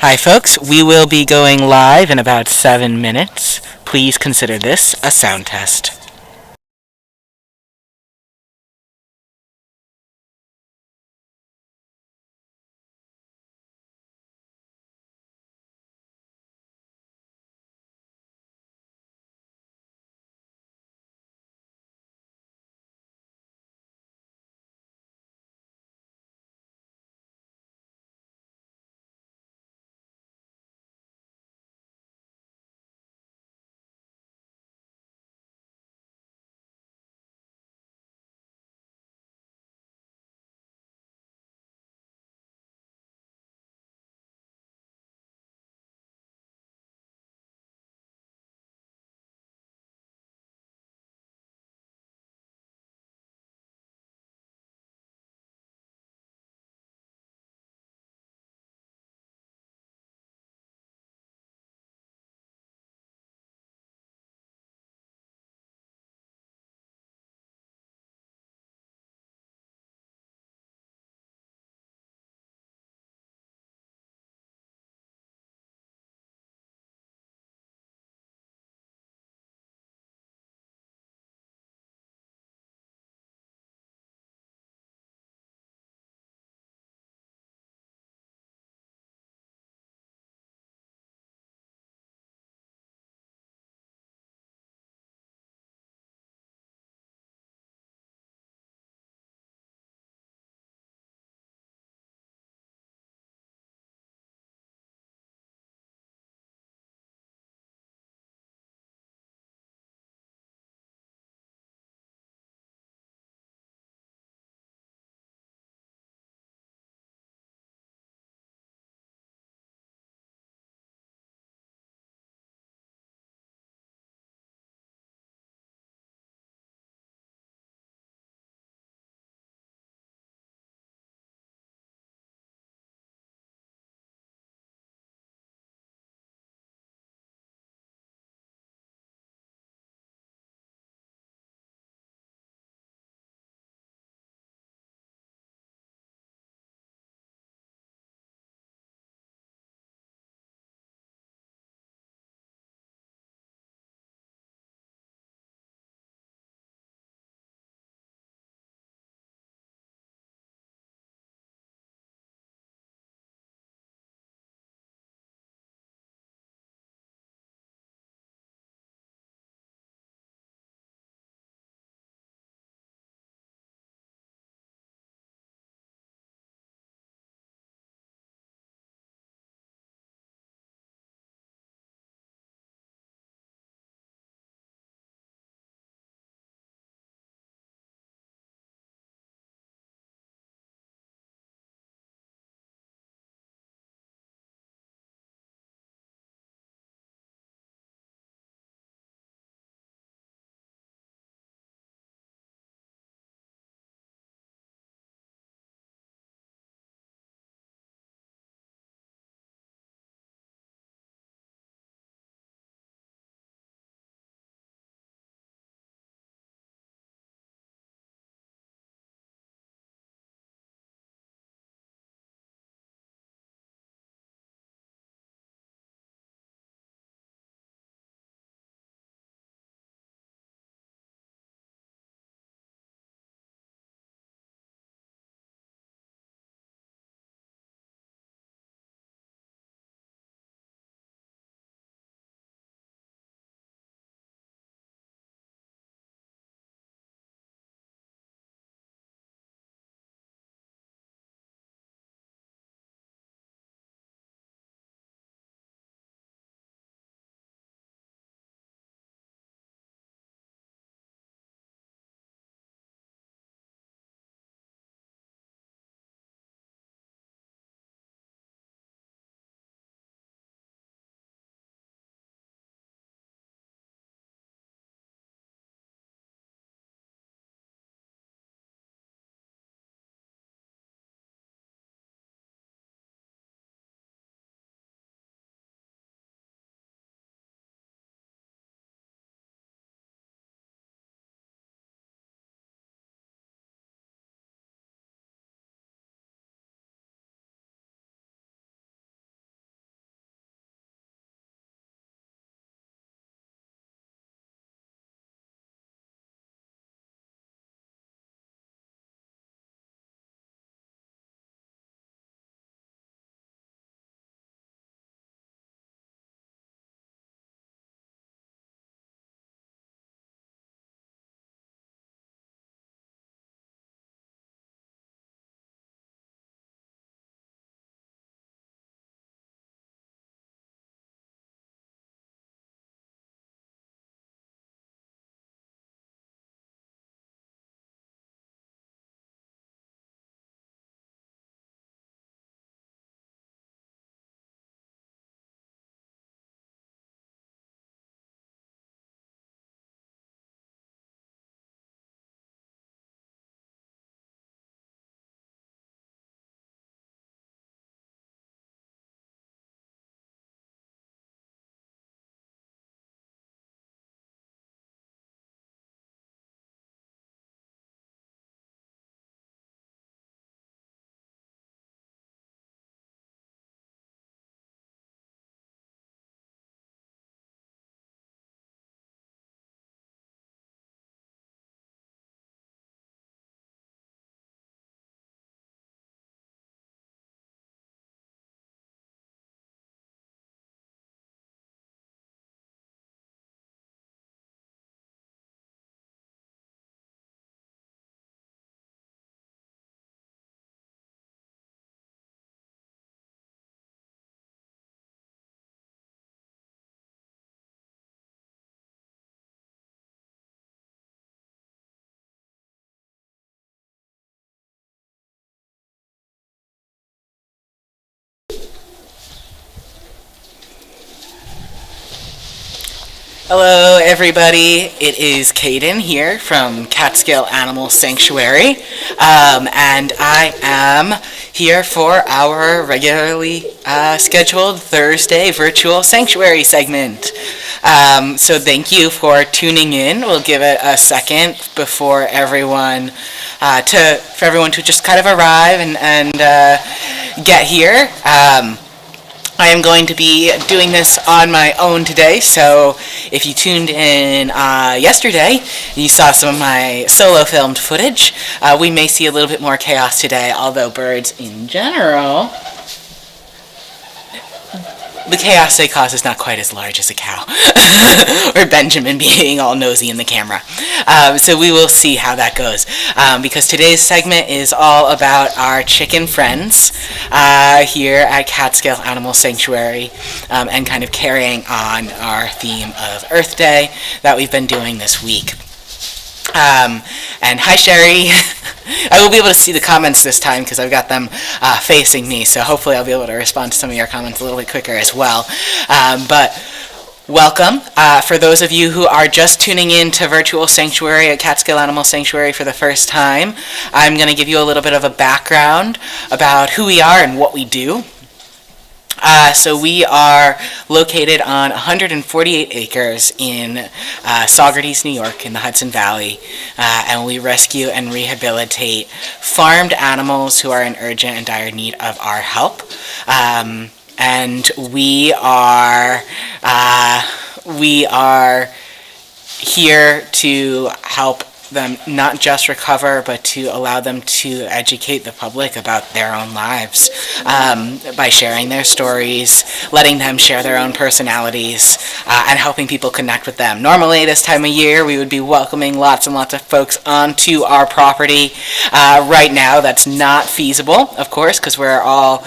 Hi, folks. We will be going live in about 7 minutes. Please consider this a sound test. Hello, everybody. It is Kaden here from Catskill Animal Sanctuary, and I am here for our regularly scheduled Thursday virtual sanctuary segment. So thank you for tuning in. We'll give it a second before for everyone to just kind of arrive and get here. I am going to be doing this on my own today, so if you tuned in yesterday and you saw some of my solo filmed footage, we may see a little bit more chaos today, although birds in general, the chaos they cause is not quite as large as a cow, or Benjamin being all nosy in the camera. So we will see how that goes, because today's segment is all about our chicken friends here at Catskill Animal Sanctuary, and kind of carrying on our theme of Earth Day that we've been doing this week. And hi, Sherry. I will be able to see the comments this time because I've got them facing me, so hopefully I'll be able to respond to some of your comments a little bit quicker as well. But welcome. For those of you who are just tuning in to Virtual Sanctuary at Catskill Animal Sanctuary for the first time, I'm going to give you a little bit of a background about who we are and what we do. So we are located on 148 acres in Saugerties, New York, in the Hudson Valley, and we rescue and rehabilitate farmed animals who are in urgent and dire need of our help. And we are here to help them not just recover, but to allow them to educate the public about their own lives, by sharing their stories, letting them share their own personalities, and helping people connect with them. Normally, this time of year, we would be welcoming lots and lots of folks onto our property. Right now, that's not feasible, of course, because we're all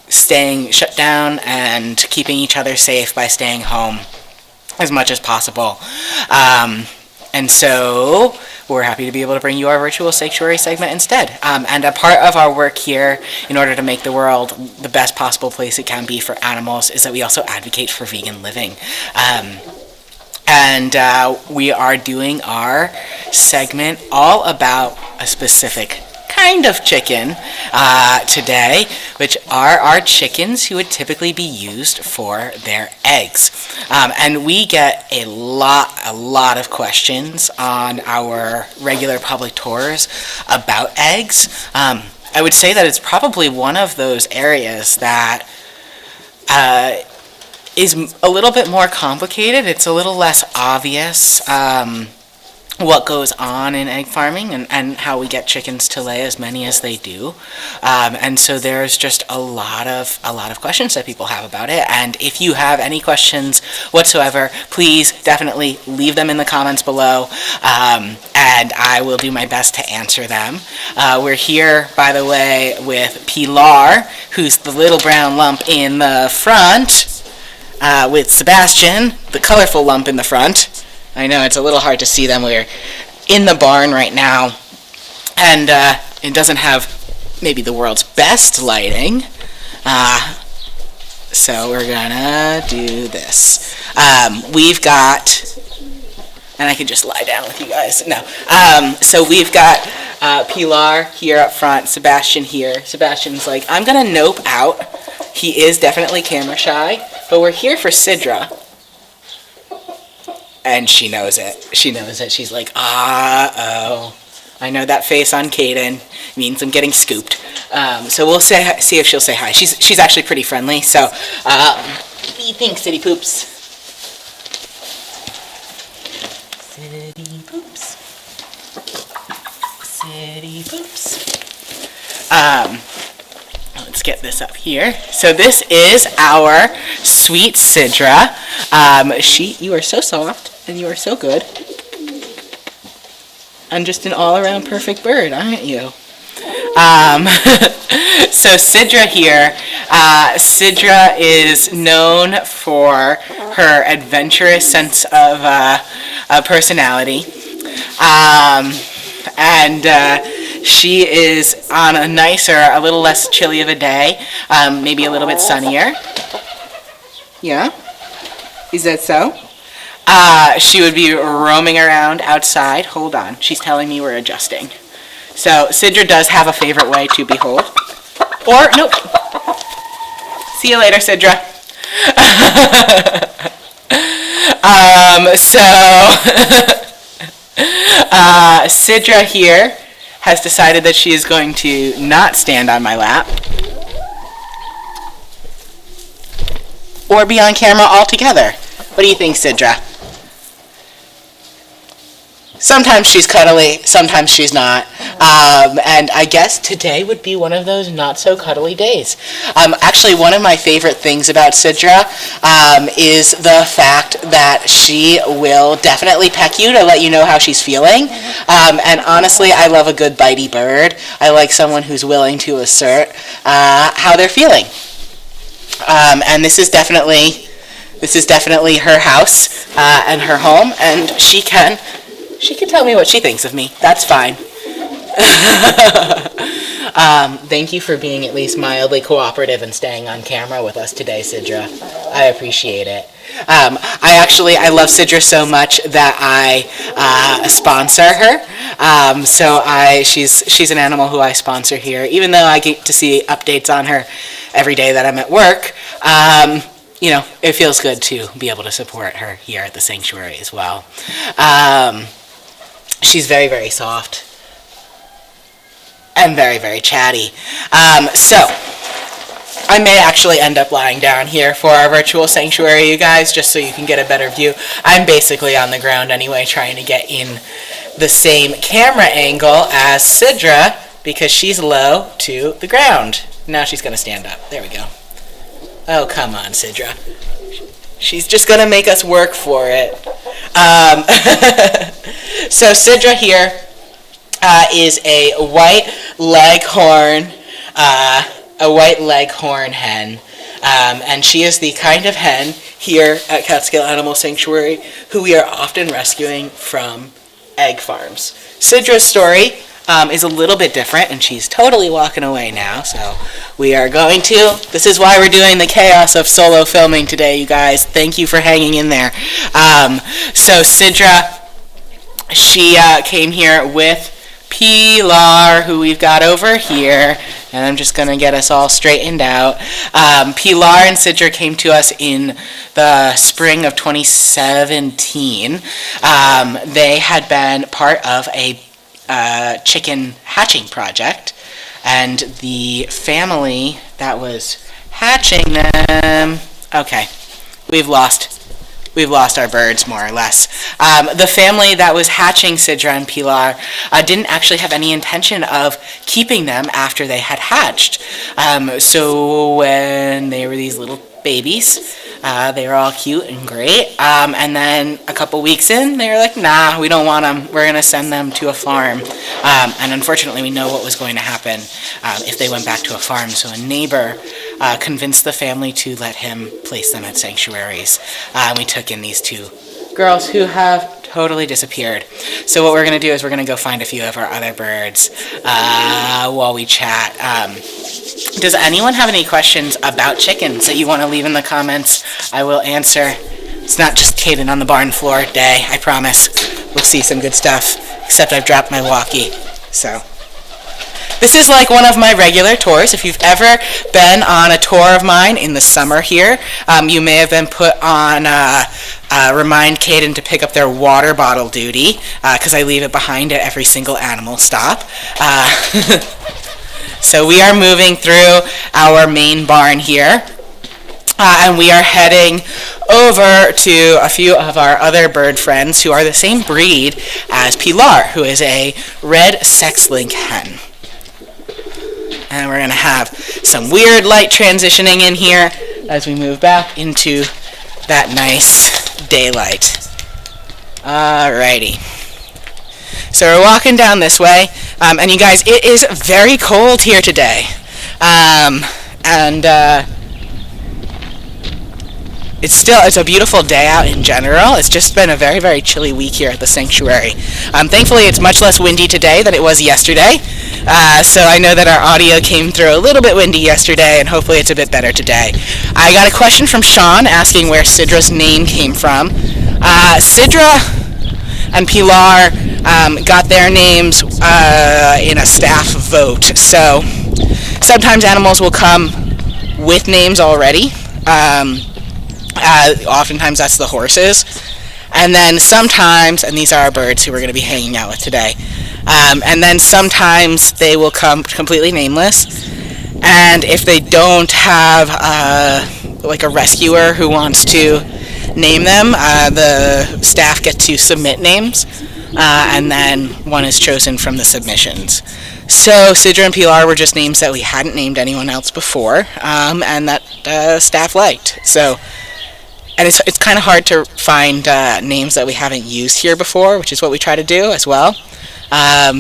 staying shut down and keeping each other safe by staying home as much as possible. And so we're happy to be able to bring you our virtual sanctuary segment instead. And a part of our work here, in order to make the world the best possible place it can be for animals, is that we also advocate for vegan living. And we are doing our segment all about a specific kind of chicken today, which are our chickens who would typically be used for their eggs. And we get a lot of questions on our regular public tours about eggs. I would say that it's probably one of those areas that is a little bit more complicated. It's a little less obvious what goes on in egg farming and how we get chickens to lay as many as they do. And so there's just a lot of questions that people have about it. And if you have any questions whatsoever, please definitely leave them in the comments below, and I will do my best to answer them. We're here, by the way, with Pilar, who's the little brown lump in the front, with Sebastian, the colorful lump in the front. I know it's a little hard to see them. We're in the barn right now, and it doesn't have maybe the world's best lighting, so we're gonna do this. We've got, and I can just lie down with you guys. No. So we've got Pilar here up front, Sebastian here. Sebastian's like, I'm gonna nope out. He is definitely camera shy, but we're here for Sidra. And she knows it. She's like, uh-oh. I know that face on Kaden means I'm getting scooped. So we'll see if she'll say hi. She's actually pretty friendly. So, what do you think, City Poops? City Poops. City Poops. Let's get this up here. So this is our sweet Sidra. You are so soft and you are so good. And just an all-around perfect bird, aren't you? So Sidra here, Sidra is known for her adventurous sense of personality. And she is on a nicer, a little less chilly of a day, maybe a little bit sunnier. Yeah? Is that so? She would be roaming around outside. Hold on, she's telling me we're adjusting. So Sidra does have a favorite way to behold. Or, nope. See you later, Sidra. Sidra here has decided that she is going to not stand on my lap or be on camera altogether. What do you think, Sidra? Sometimes she's cuddly, sometimes she's not. And I guess today would be one of those not so cuddly days. Actually, one of my favorite things about Sidra is the fact that she will definitely peck you to let you know how she's feeling. And honestly, I love a good bitey bird. I like someone who's willing to assert how they're feeling. And this is definitely her house and her home, and she can tell me what she thinks of me. That's fine. Thank you for being at least mildly cooperative and staying on camera with us today, Sidra. I appreciate it. I love Sidra so much that I sponsor her. She's an animal who I sponsor here, even though I get to see updates on her every day that I'm at work. It feels good to be able to support her here at the sanctuary as well. She's very, very soft and very, very chatty. So I may actually end up lying down here for our virtual sanctuary, you guys, just so you can get a better view. I'm basically on the ground anyway, trying to get in the same camera angle as Sidra because she's low to the ground. Now she's going to stand up. There we go. Oh, come on, Sidra. She's just going to make us work for it. So Sidra here is a white leghorn hen. And she is the kind of hen here at Catskill Animal Sanctuary who we are often rescuing from egg farms. Sidra's story is a little bit different, and she's totally walking away now, so we are going to. This is why we're doing the chaos of solo filming today, you guys. Thank you for hanging in there. So Sidra, she came here with Pilar, who we've got over here, and I'm just going to get us all straightened out. Pilar and Sidra came to us in the spring of 2017. They had been part of a chicken hatching project, and the family that was hatching them, okay, we've lost our birds more or less. The family that was hatching Sidra and Pilar didn't actually have any intention of keeping them after they had hatched. So when they were these little babies, they were all cute and great. And then a couple weeks in, they were like, nah, we don't want them. We're going to send them to a farm. And unfortunately, we know what was going to happen if they went back to a farm. So a neighbor convinced the family to let him place them at sanctuaries. We took in these two girls who have totally disappeared. So what we're going to do is we're going to go find a few of our other birds while we chat. Does anyone have any questions about chickens that you want to leave in the comments? I will answer. It's not just Kaden on the barn floor day, I promise. We'll see some good stuff, except I've dropped my walkie. So this is like one of my regular tours. If you've ever been on a tour of mine in the summer here, you may have been put on remind Kaden to pick up their water bottle duty, because I leave it behind at every single animal stop. So we are moving through our main barn here, and we are heading over to a few of our other bird friends who are the same breed as Pilar, who is a red sex-link hen. And we're going to have some weird light transitioning in here as we move back into that nice daylight. Alrighty. So we're walking down this way, and you guys, it is very cold here today. It's a beautiful day out in general. It's just been a very, very chilly week here at the sanctuary. Thankfully, it's much less windy today than it was yesterday, So I know that our audio came through a little bit windy yesterday, and hopefully it's a bit better today. I got a question from Sean asking where Sidra's name came from. Sidra and Pilar got their names in a staff vote. So sometimes animals will come with names already. Oftentimes that's the horses. And then sometimes, and these are our birds who we're going to be hanging out with today, and then sometimes they will come completely nameless. And if they don't have like a rescuer who wants to name them, the staff get to submit names, and then one is chosen from the submissions. So Sidra and Pilar were just names that we hadn't named anyone else before, and that staff liked. So. And it's kind of hard to find names that we haven't used here before, which is what we try to do as well,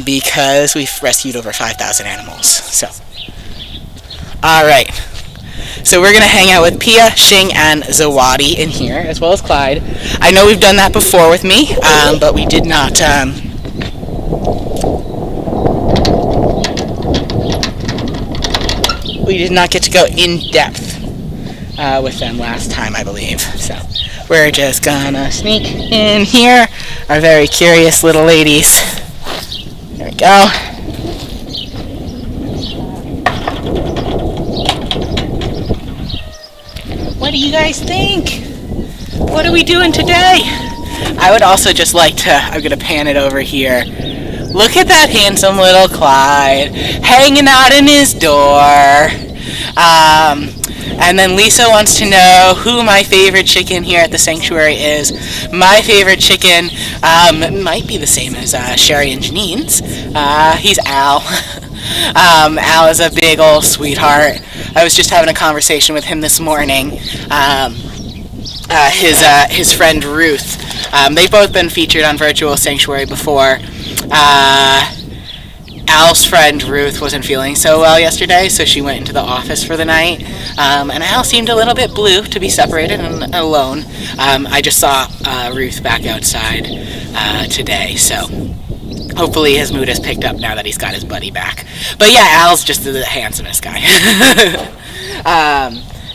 because we've rescued over 5,000 animals. So, all right. So we're going to hang out with Pia, Shing, and Zawadi in here, as well as Clyde. I know we've done that before with me, but we did not... we did not get to go in depth with them last time, I believe. So we're just gonna sneak in here, our very curious little ladies. There we go. What do you guys think? What are we doing today? I would also just like to, I'm gonna pan it over here. Look at that handsome little Clyde hanging out in his door. And then Lisa wants to know who my favorite chicken here at the sanctuary is. My favorite chicken might be the same as Sherry and Janine's. He's Al. Al is a big old sweetheart. I was just having a conversation with him this morning. His friend Ruth. They've both been featured on Virtual Sanctuary before. Al's friend Ruth wasn't feeling so well yesterday, so she went into the office for the night. And Al seemed a little bit blue to be separated and alone. I just saw Ruth back outside today, so hopefully his mood has picked up now that he's got his buddy back. But yeah, Al's just the handsomest guy.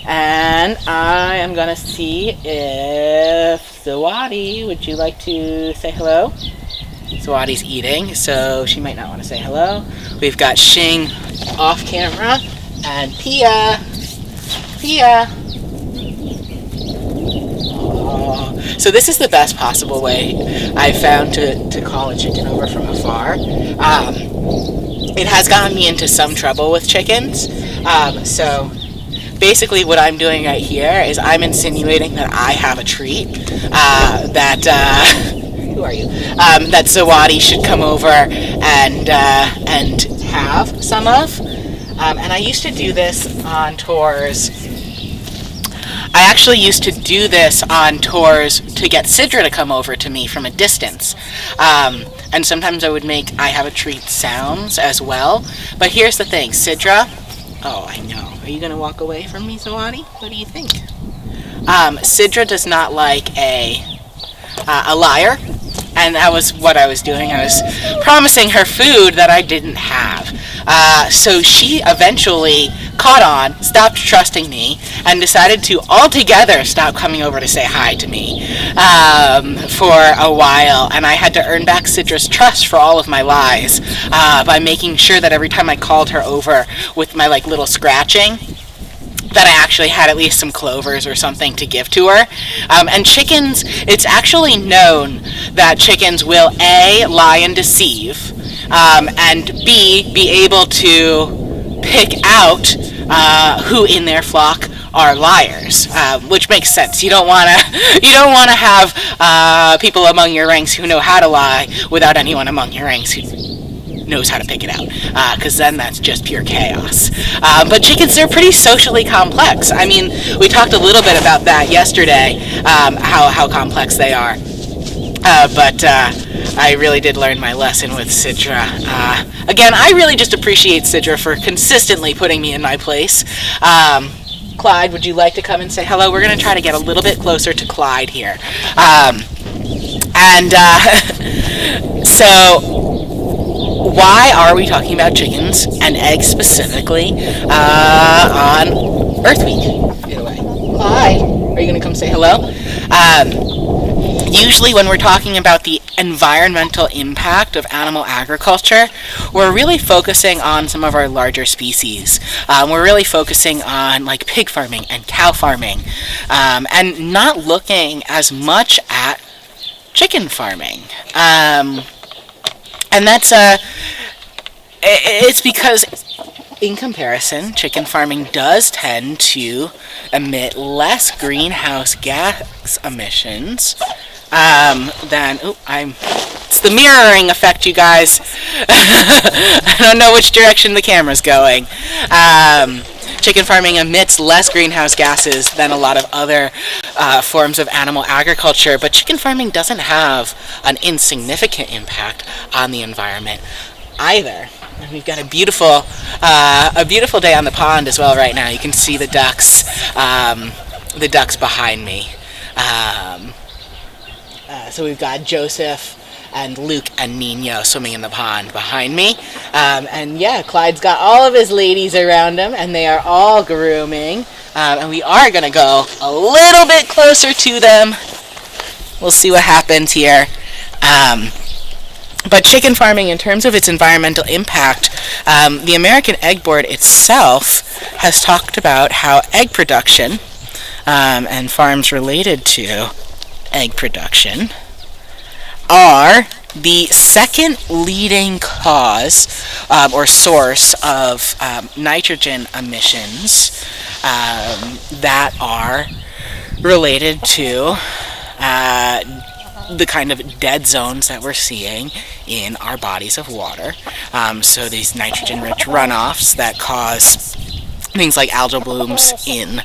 And I am going to see if Zawadi, would you like to say hello? Zawadi's eating, so she might not want to say hello. We've got Shing off camera, and Pia. Oh. So this is the best possible way I've found to call a chicken over from afar. It has gotten me into some trouble with chickens, so basically what I'm doing right here is I'm insinuating that I have a treat who are you? That Zawadi should come over and have some of. And I used to do this on tours. I actually used to do this on tours to get Sidra to come over to me from a distance. And sometimes I would make I have a treat sounds as well. But here's the thing, Sidra. Oh, I know. Are you going to walk away from me, Zawadi? What do you think? Sidra does not like a liar. And that was what I was doing. I was promising her food that I didn't have. So she eventually caught on, stopped trusting me, and decided to altogether stop coming over to say hi to me for a while. And I had to earn back Sidra's trust for all of my lies by making sure that every time I called her over with my little scratching, that I actually had at least some clovers or something to give to her. And chickens, it's actually known that chickens will A, lie and deceive, and B, be able to pick out who in their flock are liars, which makes sense. You don't want to have people among your ranks who know how to lie without anyone among your ranks who knows how to pick it out, because then that's just pure chaos. But chickens, they're pretty socially complex. I mean, we talked a little bit about that yesterday, how complex they are. But I really did learn my lesson with Sidra. Again, I really just appreciate Sidra for consistently putting me in my place. Clyde, would you like to come and say hello? We're going to try to get a little bit closer to Clyde here. So why are we talking about chickens and eggs specifically on Earth Week? In a way. Hi. Are you going to come say hello? Usually when we're talking about the environmental impact of animal agriculture, we're really focusing on some of our larger species. We're really focusing on like pig farming and cow farming, and not looking as much at chicken farming. And that's it's because in comparison, chicken farming does tend to emit less greenhouse gas emissions than it's the mirroring effect, you guys. I don't know which direction the camera's going. Chicken farming emits less greenhouse gases than a lot of other forms of animal agriculture, but chicken farming doesn't have an insignificant impact on the environment either. And we've got a beautiful day on the pond as well right now. You can see the ducks behind me. So we've got Joseph and Luke and Nino swimming in the pond behind me. And yeah, Clyde's got all of his ladies around him, and they are all grooming. And we are going to go a little bit closer to them. We'll see what happens here. But chicken farming, in terms of its environmental impact, the American Egg Board itself has talked about how egg production and farms related to egg production are the second leading cause or source of nitrogen emissions that are related to the kind of dead zones that we're seeing in our bodies of water. So these nitrogen-rich runoffs that cause things like algal blooms in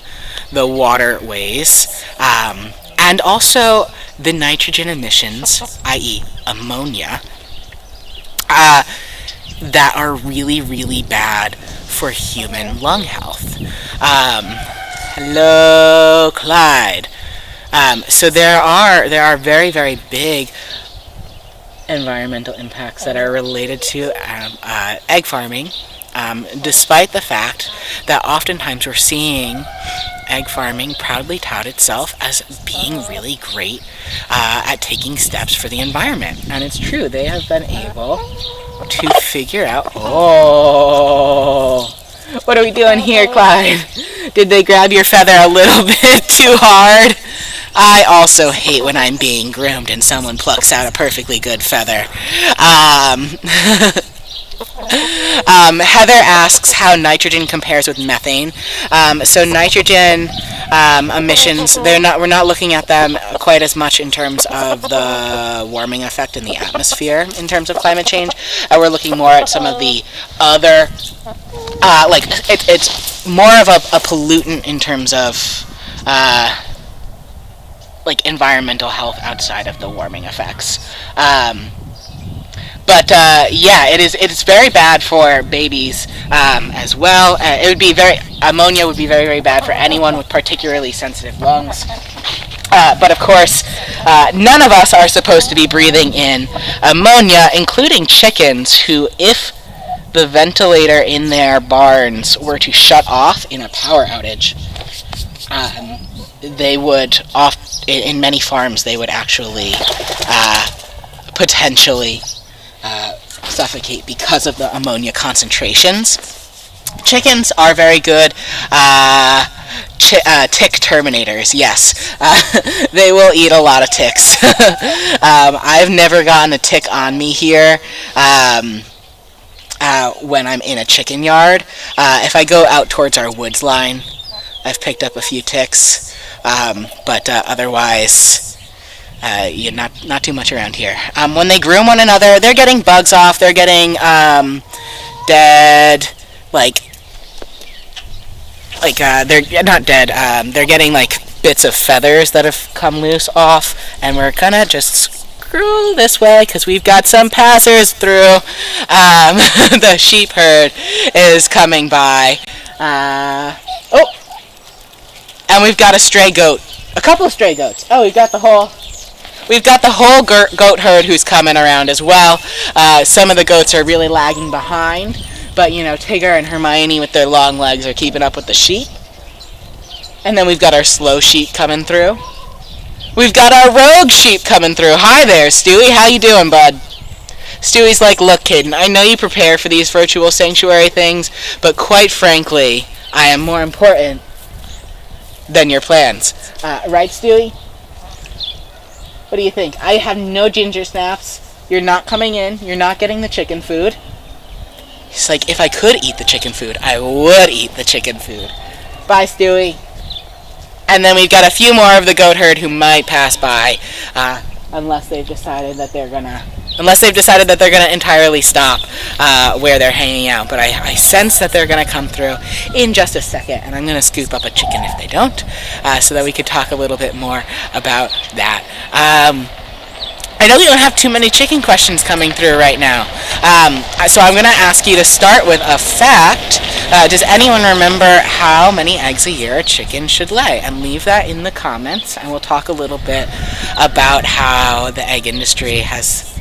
the waterways, and also the nitrogen emissions, i.e. ammonia, that are really, really bad for human lung health. Hello, Clyde. So there are very, very big environmental impacts that are related to egg farming, despite the fact that oftentimes we're seeing egg farming proudly tout itself as being really great at taking steps for the environment. And it's true, they have been able to figure out... Oh, what are we doing here, Clyde? Did they grab your feather a little bit too hard? I also hate when I'm being groomed and someone plucks out a perfectly good feather. Heather asks how nitrogen compares with methane. So nitrogen emissions, we're not looking at them quite as much in terms of the warming effect in the atmosphere in terms of climate change. We're looking more at some of the other, it's more of a pollutant in terms of like environmental health outside of the warming effects. But it's very bad for babies as well. Ammonia would be very, very bad for anyone with particularly sensitive lungs. But of course, none of us are supposed to be breathing in ammonia, including chickens who, if the ventilator in their barns were to shut off in a power outage, they would, in many farms, they would actually potentially suffocate because of the ammonia concentrations. Chickens are very good tick terminators, yes. They will eat a lot of ticks. I've never gotten a tick on me here when I'm in a chicken yard. If I go out towards our woods line, I've picked up a few ticks, but otherwise... not too much around here. When they groom one another, they're getting bugs off. They're getting dead, they're not dead. They're getting bits of feathers that have come loose off, and we're gonna just scroll this way because we've got some passers through. The sheep herd is coming by. And we've got a stray goat. A couple of stray goats. Oh, we've got the whole We've got the whole goat herd who's coming around as well. Some of the goats are really lagging behind, but Tigger and Hermione with their long legs are keeping up with the sheep. And then we've got our slow sheep coming through. We've got our rogue sheep coming through. Hi there, Stewie. How you doing, bud? Stewie's like, look, Kaden, I know you prepare for these virtual sanctuary things, but quite frankly, I am more important than your plans. Right, Stewie? What do you think? I have no ginger snaps. You're not coming in. You're not getting the chicken food. He's like, if I could eat the chicken food, I would eat the chicken food. Bye, Stewie. And then we've got a few more of the goat herd who might pass by, unless they've decided that they're gonna entirely stop where they're hanging out. But I sense that they're gonna come through in just a second, and I'm gonna scoop up a chicken if they don't, so that we could talk a little bit more about that. I know we don't have too many chicken questions coming through right now, so I'm going to ask you to start with a fact. Does anyone remember how many eggs a year a chicken should lay? And leave that in the comments, and we'll talk a little bit about how the egg industry has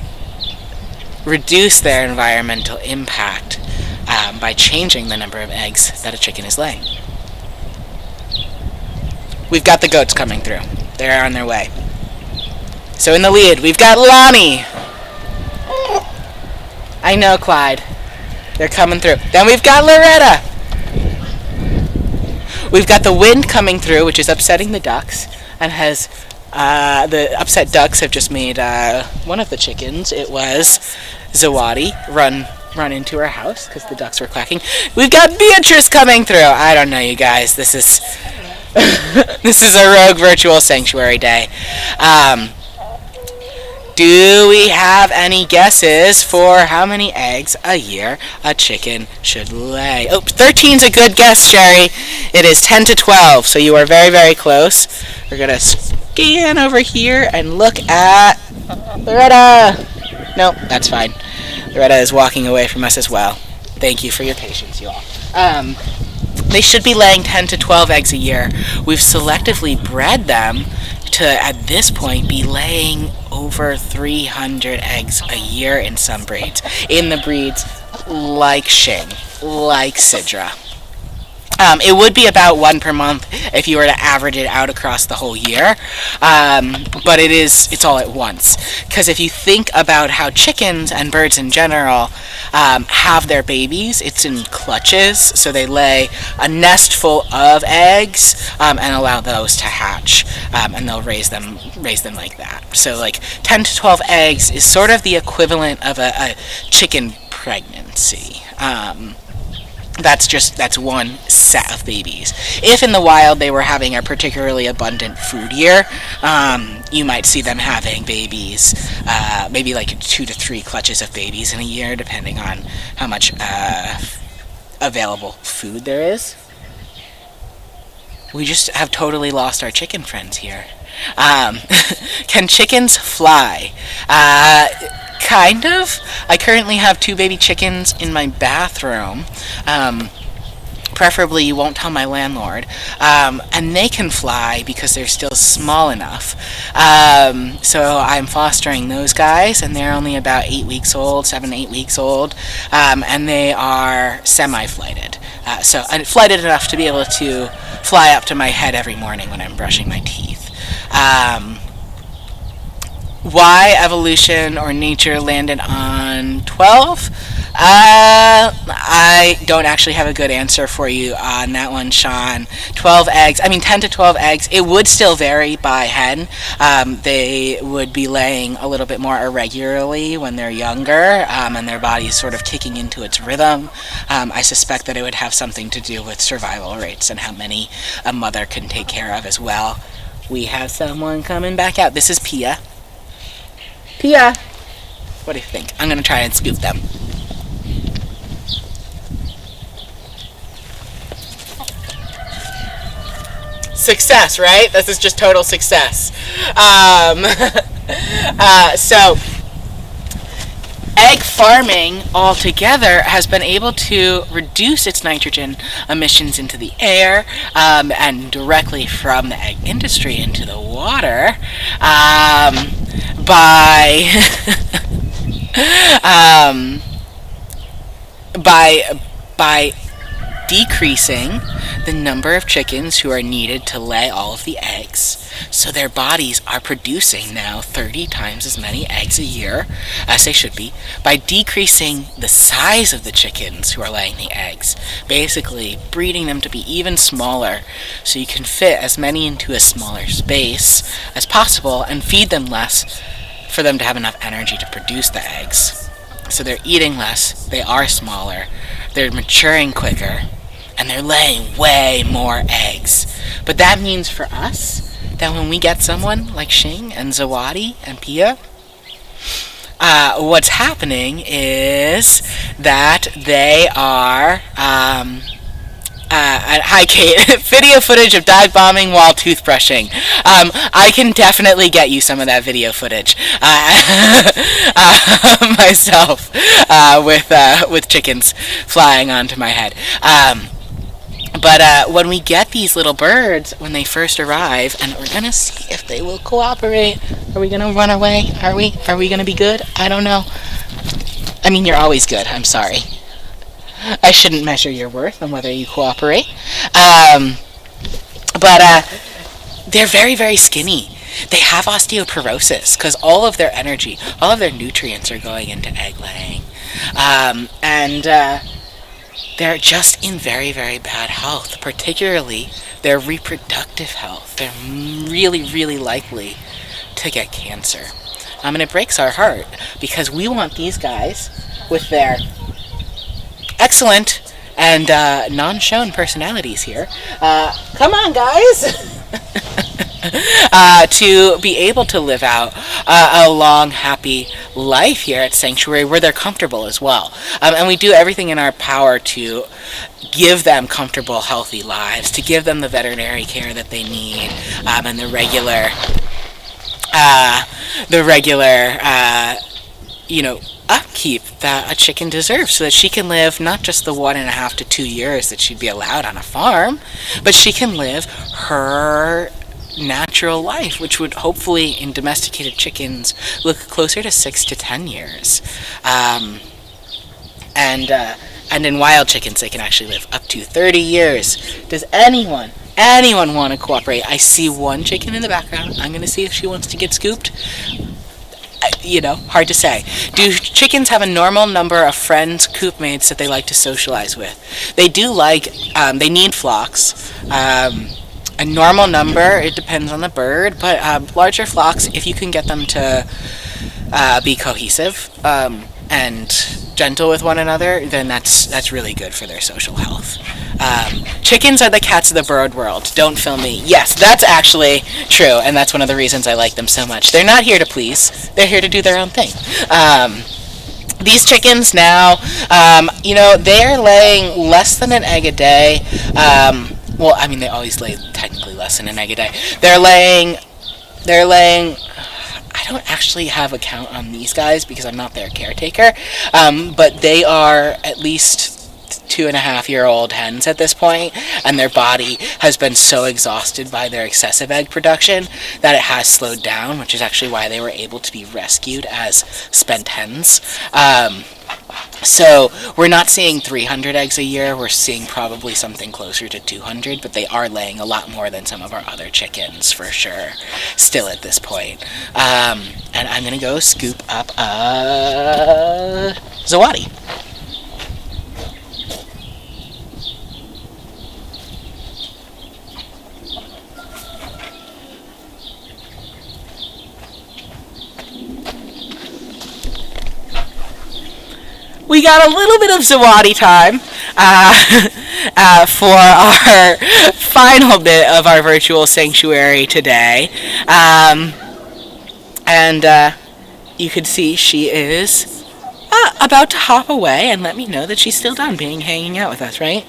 reduced their environmental impact by changing the number of eggs that a chicken is laying. We've got the goats coming through. They're on their way. So in the lead, we've got Lonnie. I know, Clyde. They're coming through. Then we've got Loretta. We've got the wind coming through, which is upsetting the ducks, and has the upset ducks have just made one of the chickens. It was Zawadi run into her house because the ducks were quacking. We've got Beatrice coming through. I don't know, you guys. This is this is a rogue virtual sanctuary day. Do we have any guesses for how many eggs a year a chicken should lay? Oh, 13's a good guess, Sherry. It is 10 to 12, so you are very, very close. We're going to scan over here and look at Loretta. Nope, that's fine. Loretta is walking away from us as well. Thank you for your patience, you all. They should be laying 10 to 12 eggs a year. We've selectively bred them to, at this point, be laying over 300 eggs a year in some breeds. In the breeds like Shing, like Sidra. It would be about one per month if you were to average it out across the whole year, but it's all at once. Because if you think about how chickens and birds in general have their babies, it's in clutches, so they lay a nest full of eggs and allow those to hatch, and they'll raise them like that. So like 10 to 12 eggs is sort of the equivalent of a chicken pregnancy. That's one set of babies. If in the wild they were having a particularly abundant food year, you might see them having babies, maybe like 2 to 3 clutches of babies in a year, depending on how much available food there is. We just have totally lost our chicken friends here. Can chickens fly? Kind of. I currently have 2 baby chickens in my bathroom. Preferably you won't tell my landlord. And they can fly because they're still small enough. So I'm fostering those guys, and they're only about 8 weeks old, 7, 8 weeks old. And they are semi-flighted. So flighted enough to be able to fly up to my head every morning when I'm brushing my teeth. Why evolution or nature landed on 12? I don't actually have a good answer for you on that one, Sean. 10 to 12 eggs. It would still vary by hen. They would be laying a little bit more irregularly when they're younger, and their body's sort of kicking into its rhythm. I suspect that it would have something to do with survival rates and how many a mother can take care of as well. We have someone coming back out. This is Pia. Pia, what do you think? I'm going to try and scoop them. Success, right? This is just total success. So, egg farming altogether has been able to reduce its nitrogen emissions into the air, and directly from the egg industry into the water, by um, by by decreasing the number of chickens who are needed to lay all of the eggs. So their bodies are producing now 30 times as many eggs a year as they should be by decreasing the size of the chickens who are laying the eggs. Basically, breeding them to be even smaller so you can fit as many into a smaller space as possible and feed them less for them to have enough energy to produce the eggs. So they're eating less, they are smaller, they're maturing quicker, and they're laying way more eggs. But that means for us that when we get someone like Shing and Zawadi and Pia, what's happening is that they are hi Kate, video footage of dive bombing while toothbrushing. I can definitely get you some of that video footage myself with chickens flying onto my head. But when we get these little birds, when they first arrive, and we're going to see if they will cooperate. Are we going to run away? Are we going to be good? I don't know. I mean, you're always good. I'm sorry. I shouldn't measure your worth on whether you cooperate. But they're very, very skinny. They have osteoporosis because all of their energy, all of their nutrients are going into egg laying. And they're just in very, very bad health, particularly their reproductive health. They're really, really likely to get cancer. And it breaks our heart because we want these guys with their excellent and non-shown personalities here. Come on, guys! To be able to live out a long, happy life here at Sanctuary where they're comfortable as well. And we do everything in our power to give them comfortable, healthy lives, to give them the veterinary care that they need, and the regular upkeep that a chicken deserves so that she can live not just the 1.5 to 2 years that she'd be allowed on a farm, but she can live her natural life, which would hopefully in domesticated chickens look closer to 6 to 10 years. And in wild chickens they can actually live up to 30 years. Does anyone want to cooperate? I see one chicken in the background. I'm going to see if she wants to get scooped. Hard to say. Do chickens have a normal number of friends, coop mates that they like to socialize with? They do they need flocks. A normal number, it depends on the bird, but larger flocks, if you can get them to be cohesive and gentle with one another, then that's really good for their social health. Chickens are the cats of the bird world. Don't film me. Yes, that's actually true, and that's one of the reasons I like them so much. They're not here to please. They're here to do their own thing. These chickens now, they're laying less than an egg a day. Well, I mean, they always lay technically less than an egg a day. They're laying, I don't actually have a count on these guys because I'm not their caretaker, but they are at least 2.5-year-old hens at this point, and their body has been so exhausted by their excessive egg production that it has slowed down, which is actually why they were able to be rescued as spent hens. So we're not seeing 300 eggs a year, we're seeing probably something closer to 200, but they are laying a lot more than some of our other chickens, for sure, still at this point. And I'm going to go scoop up Zawadi. We got a little bit of Zawadi time for our final bit of our virtual sanctuary today. And you can see she is about to hop away and let me know that she's still done hanging out with us, right?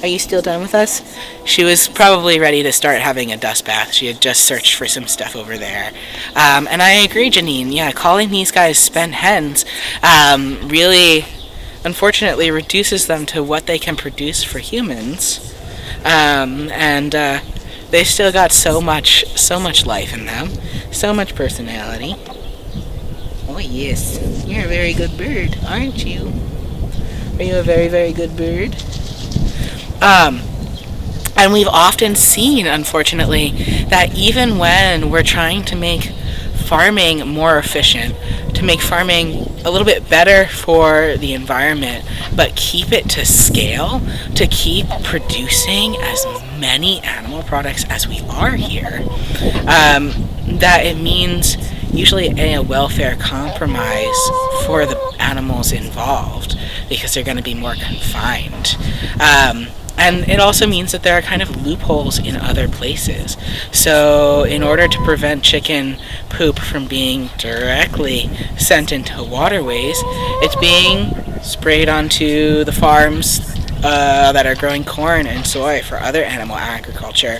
Are you still done with us? She was probably ready to start having a dust bath. She had just searched for some stuff over there. And I agree, Janine. Yeah, calling these guys spent hens really, unfortunately, reduces them to what they can produce for humans. And they still got so much life in them, so much personality. Oh yes, you're a very good bird, aren't you? Are you a very, very good bird? Um, and we've often seen, unfortunately, that even when we're trying to make farming more efficient, to make farming a little bit better for the environment, but keep it to scale, to keep producing as many animal products as we are here, that it means usually a welfare compromise for the animals involved because they're going to be more confined. And it also means that there are kind of loopholes in other places. So, in order to prevent chicken poop from being directly sent into waterways, it's being sprayed onto the farms that are growing corn and soy for other animal agriculture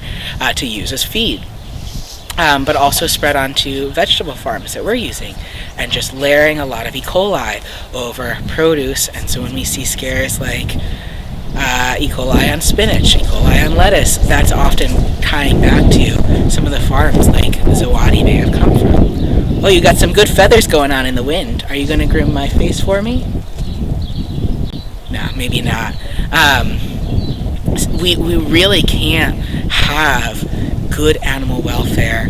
to use as feed. But also spread onto vegetable farms that we're using, and just layering a lot of E. coli over produce. And so when we see scares like E. coli on spinach, E. coli on lettuce, that's often tying back to some of the farms like Zawadi may have come from. Oh, you got some good feathers going on in the wind. Are you going to groom my face for me? No, maybe not. We really can't have good animal welfare,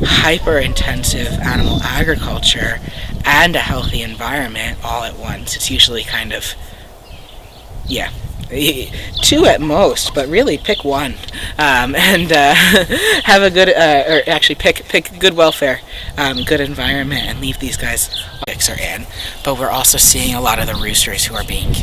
hyper-intensive animal agriculture, and a healthy environment all at once. It's usually kind of, yeah, two at most, but really pick one, and have a good, or actually pick good welfare, good environment, and leave these guys are in. But we're also seeing a lot of the roosters who are being killed.